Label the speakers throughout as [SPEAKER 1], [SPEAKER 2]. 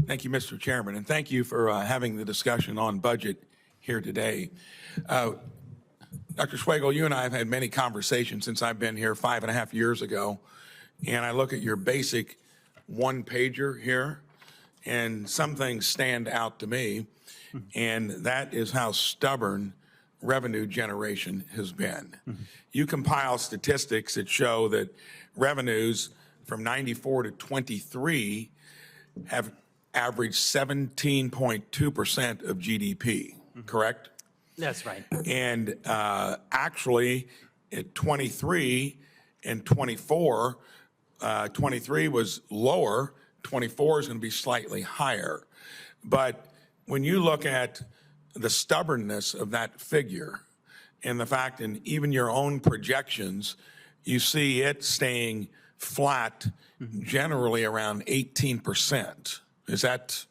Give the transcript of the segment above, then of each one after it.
[SPEAKER 1] Thank you, Mr. Chairman, and thank you for having the discussion on budget here today. Dr. Swagel, you and I have had many conversations since I've been here 5.5 years ago, and I look at your basic one-pager here, and some things stand out to me, and that is how stubborn revenue generation has been. You compile statistics that show that revenues from 94 to 23 have averaged 17.2% of GDP, correct?
[SPEAKER 2] That's right.
[SPEAKER 1] And actually, at 23 and 24, 23 was lower, 24 is going to be slightly higher. But when you look at the stubbornness of that figure and the fact in even your own projections, you see it staying flat generally around 18%. Is that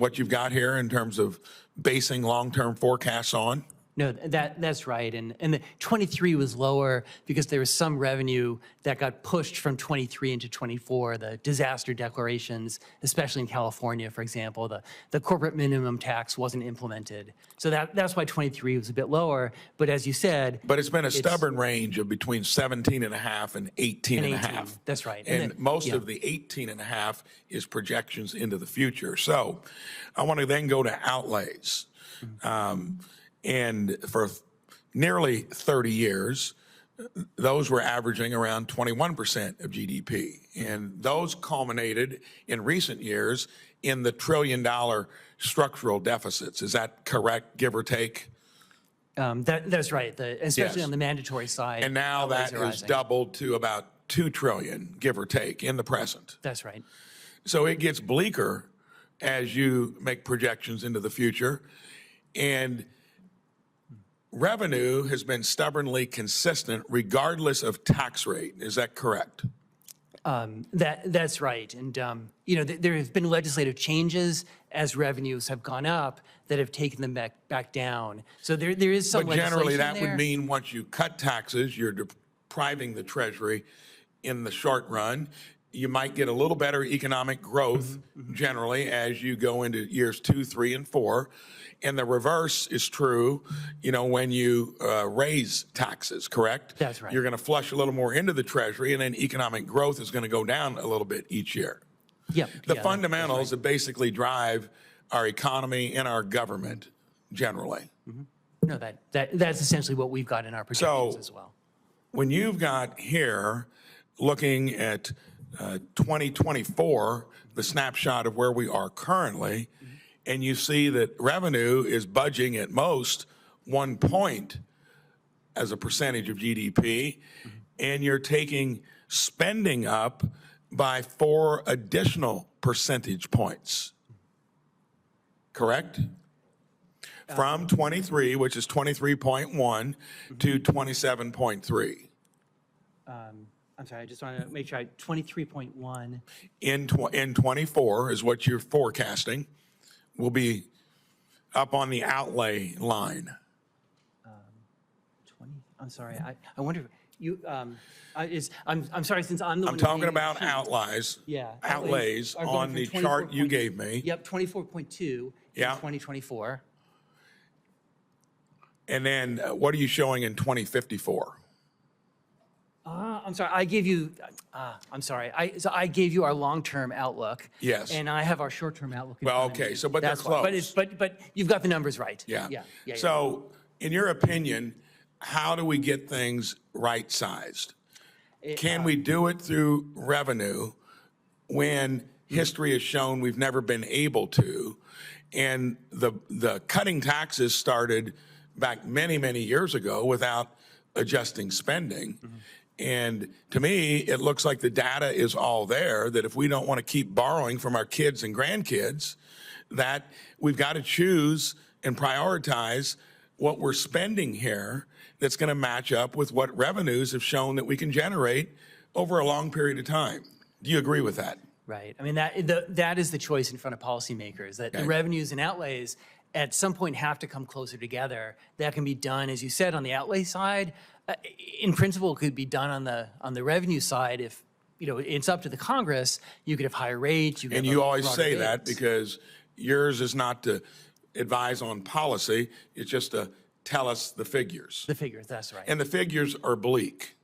[SPEAKER 1] what you've got here in terms of basing long-term forecasts on?
[SPEAKER 2] No, that's right. And the 23 was lower because there was some revenue that got pushed from 23 into 24, the disaster declarations, especially in California, for example. The corporate minimum tax wasn't implemented. So that's why 23 was a bit lower. But as you said...
[SPEAKER 1] But it's been a stubborn range of between 17.5 and 18.5.
[SPEAKER 2] That's right.
[SPEAKER 1] And most of the 18.5 is projections into the future. So I want to then go to outlays. And for nearly 30 years, those were averaging around 21% of GDP. And those culminated in recent years in the $1 trillion structural deficits. Is that correct, give or take?
[SPEAKER 2] That's right, especially
[SPEAKER 1] Yes.
[SPEAKER 2] on the mandatory side.
[SPEAKER 1] And now that is doubled to about $2 trillion, give or take, in the present.
[SPEAKER 2] That's right.
[SPEAKER 1] So it gets bleaker as you make projections into the future. And revenue has been stubbornly consistent regardless of tax rate. Is that correct?
[SPEAKER 2] That's right. And, there have been legislative changes as revenues have gone up that have taken them back down. So there is some
[SPEAKER 1] But generally that
[SPEAKER 2] there.
[SPEAKER 1] would mean once you cut taxes, you're depriving the Treasury in the short run. You might get a little better economic growth generally as you go into years 2, 3, and 4. And the reverse is true, when you raise taxes, correct?
[SPEAKER 2] That's right.
[SPEAKER 1] You're going to flush a little more into the Treasury, and then economic growth is going to go down a little bit each year. The fundamentals that basically drive our economy and our government generally.
[SPEAKER 2] No, that's essentially what we've got in our projections as well.
[SPEAKER 1] When you've got here looking at 2024, the snapshot of where we are currently, and you see that revenue is budging at most 1 point as a percentage of GDP, and you're taking spending up by 4 additional percentage points. Correct? From 23, which is 23.1, to 27.3.
[SPEAKER 2] I'm sorry, I just want to make sure 23.1.
[SPEAKER 1] In 24 is what you're forecasting. Will be up on the outlay line.
[SPEAKER 2] 20. I'm sorry. I wonder if you. I'm sorry. Since I'm the one.
[SPEAKER 1] I'm talking about outlays.
[SPEAKER 2] Yeah.
[SPEAKER 1] Outlays on the chart you gave me.
[SPEAKER 2] Yep. 24.2.
[SPEAKER 1] Yeah.
[SPEAKER 2] 2024.
[SPEAKER 1] And then what are you showing in 2054?
[SPEAKER 2] I'm sorry. I gave you. I'm sorry. I gave you our long-term outlook.
[SPEAKER 1] Yes.
[SPEAKER 2] And I have our short-term outlook.
[SPEAKER 1] Well, okay. So, but they're close.
[SPEAKER 2] But you've got the numbers right.
[SPEAKER 1] Yeah. So, in your opinion, how do we get things right-sized? Can we do it through revenue when history has shown we've never been able to? And the cutting taxes started back many, many years ago without adjusting spending. And to me, it looks like the data is all there, that if we don't want to keep borrowing from our kids and grandkids, that we've got to choose and prioritize what we're spending here that's going to match up with what revenues have shown that we can generate over a long period of time. Do you agree with that?
[SPEAKER 2] Right. I mean, that is the choice in front of policymakers, that the revenues and outlays at some point have to come closer together. That can be done, as you said, on the outlay side. In principle, it could be done on the revenue side if it's up to the Congress. You could have higher rates.
[SPEAKER 1] And you always say that because yours is not to advise on policy. It's just to tell us the figures.
[SPEAKER 2] The figures, that's right.
[SPEAKER 1] And the figures are bleak.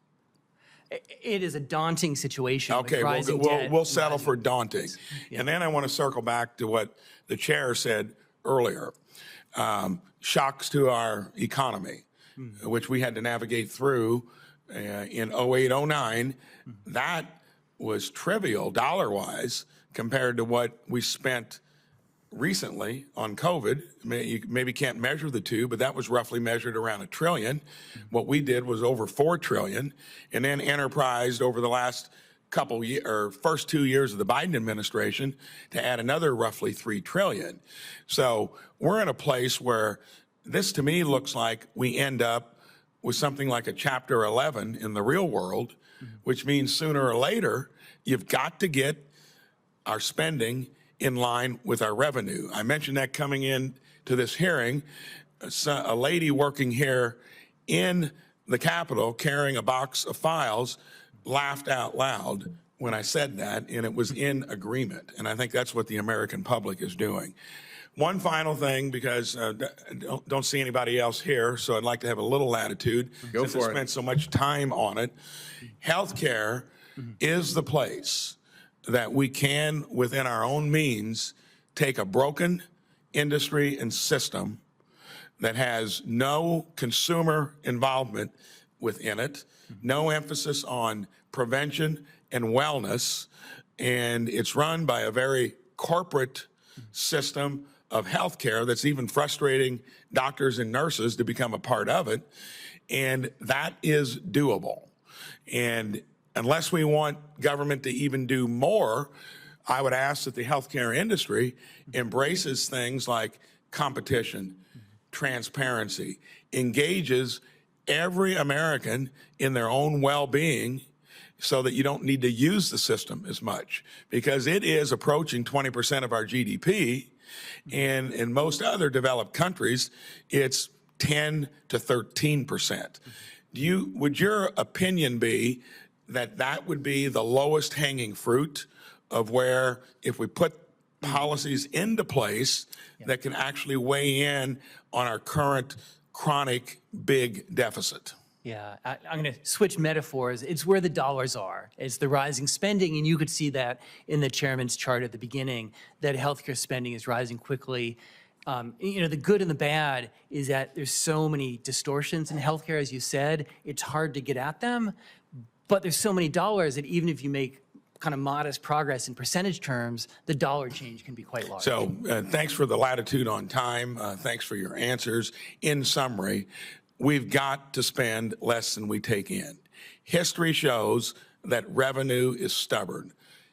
[SPEAKER 2] It is a daunting situation.
[SPEAKER 1] Okay, we'll settle for daunting.
[SPEAKER 2] Yeah.
[SPEAKER 1] And then I want to circle back to what the chair said earlier. Shocks to our economy, which we had to navigate through in 08, 09. That was trivial dollar-wise compared to what we spent recently on COVID. You maybe can't measure the two, but that was roughly measured around $1 trillion. What we did was over $4 trillion, and then enterprised over the last couple years, or first 2 years of the Biden administration, to add another roughly $3 trillion. So we're in a place where this, to me, looks like we end up with something like a Chapter 11 in the real world, which means sooner or later you've got to get our spending in line with our revenue. I mentioned that coming in to this hearing. A lady working here in the Capitol carrying a box of files laughed out loud when I said that, and it was in agreement. And I think that's what the American public is doing. One final thing, because don't see anybody else here, so I'd like to have a little latitude.
[SPEAKER 3] Go
[SPEAKER 1] since
[SPEAKER 3] for
[SPEAKER 1] I spent so much time on it. Healthcare is the place that we can, within our own means, take a broken industry and system that has no consumer involvement within it, no emphasis on prevention and wellness, and it's run by a very corporate system of healthcare that's even frustrating doctors and nurses to become a part of it, and that is doable. And unless we want government to even do more, I would ask that the healthcare industry embraces things like competition, transparency, engages every American in their own well-being so that you don't need to use the system as much, because it is approaching 20% of our GDP. And in most other developed countries, it's 10 to 13%. Would your opinion be that that would be the lowest hanging fruit of where, if we put policies into place that can actually weigh in on our current chronic big deficit?
[SPEAKER 2] Yeah, I'm going to switch metaphors. It's where the dollars are. It's the rising spending, and you could see that in the chairman's chart at the beginning, that healthcare spending is rising quickly. The good and the bad is that there's so many distortions in healthcare, as you said. It's hard to get at them, but there's so many dollars that even if you make kind of modest progress in percentage terms, the dollar change can be quite large.
[SPEAKER 1] So thanks for the latitude on time. Thanks for your answers. In summary, we've got to spend less than we take in. History shows that revenue is stubborn.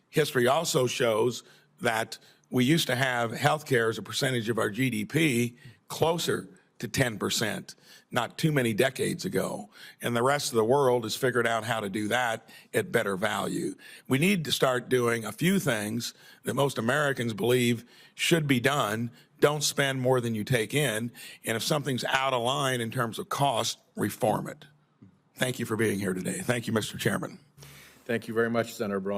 [SPEAKER 1] History also shows that we used to have healthcare as a percentage of our GDP closer to 10%, not too many decades ago. And the rest of the world has figured out how to do that at better value. We need to start doing a few things that most Americans believe should be done. Don't spend more than you take in. And if something's out of line in terms of cost, reform it. Thank you for being here today. Thank you, Mr. Chairman.
[SPEAKER 3] Thank you very much, Senator Braun.